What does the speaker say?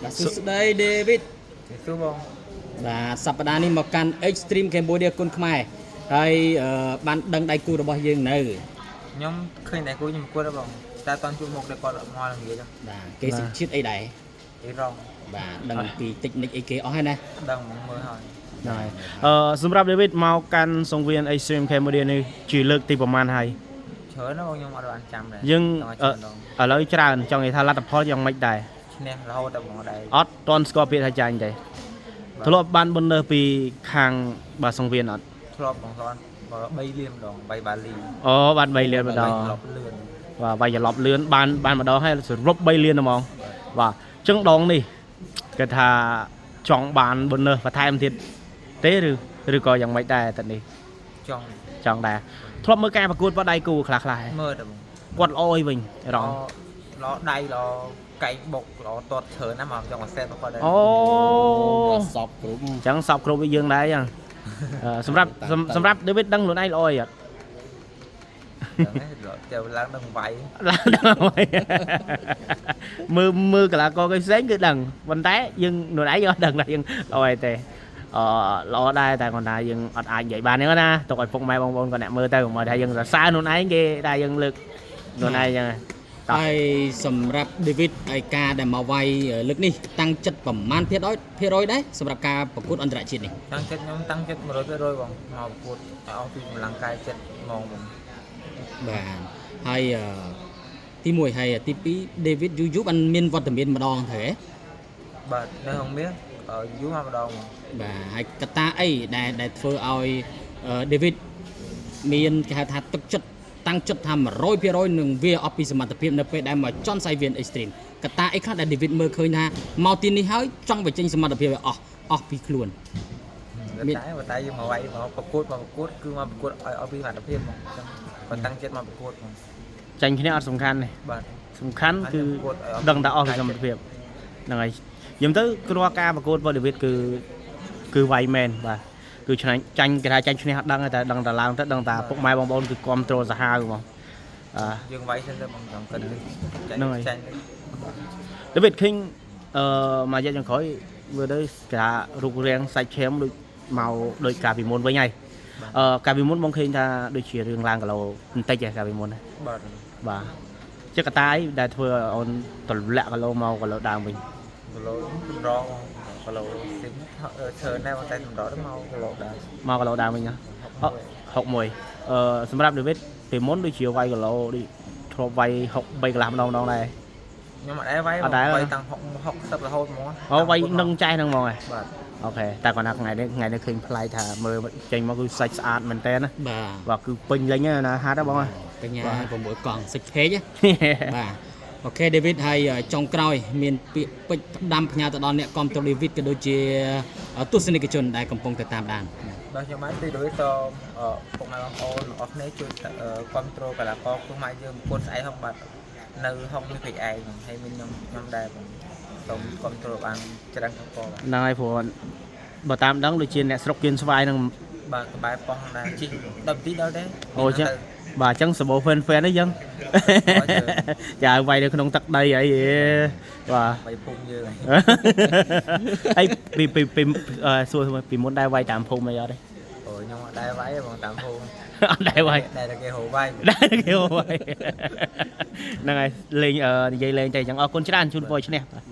បាទសួស្តី David សួរបងបាទសប្តាហ៍នេះមកកាន់ Extreme Cambodia គុនខ្មែរហើយបានដឹងដៃគូរបស់យើងនៅខ្ញុំឃើញតែគូខ្ញុំប្រកួតបងតែអត់តន់ជួបមុខតែគាត់មកល្ងាចបាទគេសិជាតិអីដែរអ៊ីរ៉ង់បាទដឹងពី technique អីគេអស់ហើយណាដឹងមកមើលហើយហើយសម្រាប់ David មកកាន់សង្វៀន Extreme Cambodia នេះជាលើកទីប្រមាណហើយច្រើនណាស់បងខ្ញុំអត់បានចាំដែរយើងឥឡូវច្រើនចង់និយាយថាលទ្ធផលយ៉ាងម៉េចដែរឈ្នះរហូតដល់ហ្មងដែរអត់តន់ស្គាល់ពាក្យថាចាញ់ទេធ្លាប់បានបុណ្យលើសពីខាងបាទសង្វៀនអត់ធ្លាប់បងគាត់3លានម្ដង3បាលីអូបាន3លានម្ដងបាទវាយច្រឡប់លឿនបានម្ដងហើយសរុប3លានហ្មងបាទអញ្ចឹងដងនេះគេថាចង់បានបុណ្យលើសបន្ថែមទៀតទេឬក៏យ៉ាងម៉េចដែរតែនេះចង់ដែរធ្លាប់មើលការប្រកួតបដៃគូខ្លះមើលតែបងគាត់ល្អអីវិញរងល្អដៃល្អកែងបុកល្អតតច្រើនណាស់មកចង់ឲ្យសែតគាត់ដែរអូសពគ្រប់អញ្ចឹងសពគ្រប់ឲ្យយើងដែរអញ្ចឹងសម្រាប់ David ដឹងខ្លួនឯងល្អអីអត់ទៅឡើងដឹងវាយមើលកីឡាករគេផ្សេងគឺដឹងប៉ុន្តែយើងខ្លួនឯងអត់ដឹងថាយើងល្អអីទេល្អដែរតែគាត់ថាយើងអត់អាចនិយាយបានហ្នឹងណាទុកឲ្យពុកម៉ែបងប្អូនគាត់អ្នកមើលទៅមកថាយើងសរសើរខ្លួនឯងគេតែយើងលើកខ្លួនឯងអញ្ចឹងហើយសម្រាប់ David ឯការដែលមកវាយលើកនេះតាំងចិត្តប្រមាណភាគរយដែរសម្រាប់ការប្រកួតអន្តរជាតិនេះតាំងចិត្តខ្ញុំតាំងចិត្ត 100% បងមកប្រកួតឲ្យអស់ពីកម្លាំងកាយចិត្តហ្មងបងបាទហើយទី1ហើយទី2 David យូបានមានវត្តមានម្ដងទៅហ៎បាទនៅក្នុងមាសយូមកម្ដងបាទហើយកត្តាអីដែលធ្វើឲ្យ David មានគេហៅថាទឹកចិត្តតាំងចិត្តថា 100% នឹងវាអស់ពីសមត្ថភាពនៅពេលដែលមកចន់សៃវៀន Extreme កត្តាអីខ្លះដែល David មើលឃើញថាមកទីនេះហើយចង់បញ្ចេញសមត្ថភាពឲ្យអស់ពីខ្លួនតែយើងមកវាយមកប្រកួតគឺមកប្រកួតឲ្យអស់ពីសមត្ថភាពហ្មងអញ្ចឹងគាត់តាំងចិត្តមកប្រកួតហ្មងចាញ់គ្នាអត់សំខាន់ទេបាទសំខាន់គឺដឹងតែអស់ពីសមត្ថភាពហ្នឹងហើយខ្ញុំទៅគ្រាន់ការប្រកួតរបស់ David គឺវាយមែនបាទគឺឆ្នាញ់ចាញ់គេថាចាញ់ឈ្នះអត់ដឹងតែដឹងតែឡើងទៅដឹងតែពុកម៉ែបងប្អូនគឺគ្រប់ត្រូលសាហាវហ្មងយើងវាយសិនទៅបងចង់គិតហ្នឹងហើយ David King មួយរយៈចុងក្រោយមើលទៅគេថារូបរាងសាច់ឈាមដូចមកដូចកាលពីមុនវិញហើយកាលពីមុនបងឃើញថាដូចជារឿងឡើងគីឡូបន្តិចឯកាលពីមុនបាទជាកតាអីដែលធ្វើឲ្យអូនទម្លាក់គីឡូមកគីឡូដើមវិញគីឡូរងគីឡូស៊ីមច្រើនណាស់តែសម្រាប់មកគីឡូដើមវិញណា61សម្រាប់ David ពីមុនដូចជាវាយគីឡូដូចធ្លាប់វាយ63កន្លះម្ដងដែរខ្ញុំអត់ដែរវាយវាយតាំង60រហូតហ្មងវាយនឹងចែកហ្នឹងហ្មងហើយបាទអូខេតែគាត់ថាថ្ងៃនេះឃើញប្លែកថាមើលចេញមកគឺសាច់ស្អាតមែនតើណាបាទគឺពេញលេញណាហាត់ហ្នឹងបងបញ្ញា6កង់សិចពេកបាទអូខេ David ហើយចុងក្រោយមានពាក្យពេចន៍ផ្ដាំផ្ញើទៅដល់អ្នកគាំទ្រ David ក៏ដូចជាទស្សនិកជនដែលកំពុងតែតាមដានបាទខ្ញុំបានទីដូចទៅពុកម៉ែបងប្អូនអស់គ្នាជួយគាំទ្រកីឡាករខ្មែរយើងប្រកួតស្អែកហុកបាទនៅហុកនេះពេកឯងហើយមានខ្ញុំដែរបងសូមគាំទ្របានច្រើនផងហ្នឹងហើយព្រោះបើតាមដឹងដូចជាអ្នកស្រុកគៀនស្វាយហ្នឹងបាទក្បែរប៉ោះដែរជី10ទីដល់ដែរអូចឹងបាទអញ្ចឹងសបោហ្វេនអីចឹងចាវាយនៅក្នុងទឹកដីអីបាទវាយភូមិយើងហើយពីសួរពីមុនដែរវាយតាមភូមិអីអត់ទេអូខ្ញុំអត់ដែរវាយបងតាមភូមិអត់ដែរវាយតែគេហៅវាយហ្នឹងហើយលេងនិយាយលេងតែអញ្ចឹងអរគុណច្រើនជូនពរឈ្នះបាទ